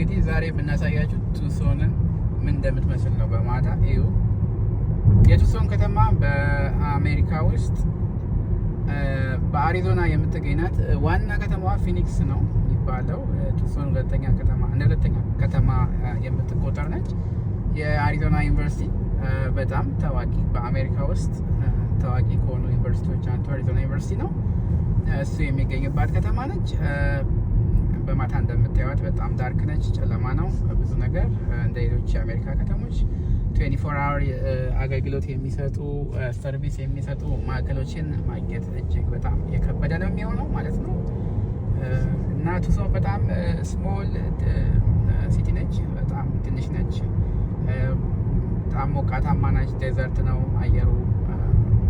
እንግዲህ ዛሬ የምናሳያችሁ ቱሶንን ምን እንደምትመስል ነው። በማታ እዩ። የቱሶን ከተማ በአሜሪካ ውስጥ በአሪዞና የምትገኝ ናት። ዋና ከተማዋ ፊኒክስ ነው የሚባለው። ቱሶን እንደ ሁለተኛ ከተማ የምትቆጠር ነች። የአሪዞና ዩኒቨርሲቲ በጣም ታዋቂ በአሜሪካ ውስጥ ታዋቂ ከሆኑ ዩኒቨርሲቲዎች አንዱ አሪዞና ዩኒቨርሲቲ ነው። እሱ የሚገኝባት ከተማ ነች። በማታ እንደምታዩት በጣም ዳርክ ነች፣ ጨለማ ነው። ብዙ ነገር እንደ ሌሎች የአሜሪካ ከተሞች 24 አወር አገልግሎት የሚሰጡ ሰርቪስ የሚሰጡ ማዕከሎችን ማግኘት እጅግ በጣም የከበደ ነው የሚሆነው ማለት ነው። እና ቱሶ በጣም ስሞል ሲቲ ነች፣ በጣም ትንሽ ነች። በጣም ሞቃታማ ናች፣ ዴዘርት ነው አየሩ።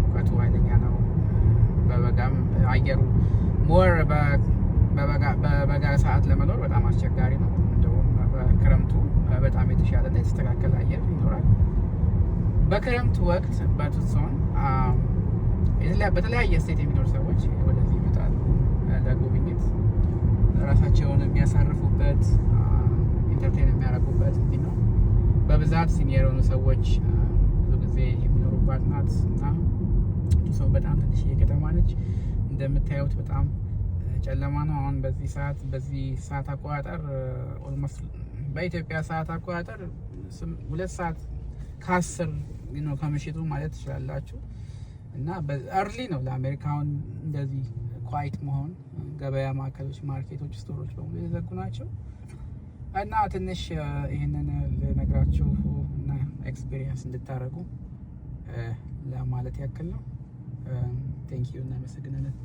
ሙቀቱ ኃይለኛ ነው። በበጋም አየሩ ሞር በበጋ ሰዓት ለመኖር በጣም አስቸጋሪ ነው። እንደውም በክረምቱ በጣም የተሻለና የተስተካከለ አየር ይኖራል። በክረምት ወቅት በቱሶን በተለያየ ስቴት የሚኖሩ ሰዎች ወደዚህ ይመጣሉ ለጉብኝት። ራሳቸውን የሚያሳርፉበት ኢንተርቴን የሚያደርጉበት እንዲህ ነው። በብዛት ሲኒየር የሆኑ ሰዎች ብዙ ጊዜ የሚኖሩባት ናት እና ቱሶን በጣም ትንሽ ከተማ ነች። እንደምታዩት በጣም ጨለማ ነው። አሁን በዚህ ሰዓት አቆጣጠር ኦልሞስት በኢትዮጵያ ሰዓት አቆጣጠር 2 ሰዓት ከ10 ነው ከምሽቱ ማለት ትችላላችሁ። እና እርሊ ነው ለአሜሪካውን እንደዚህ ኳይት መሆን። ገበያ ማዕከሎች፣ ማርኬቶች፣ ስቶሮች በሙሉ የተዘጉ ናቸው። እና ትንሽ ይህንን ልነግራችሁ እና ኤክስፔሪየንስ እንድታደርጉ ለማለት ያክል ነው። ቴንኪዩ፣ እናመሰግናለን።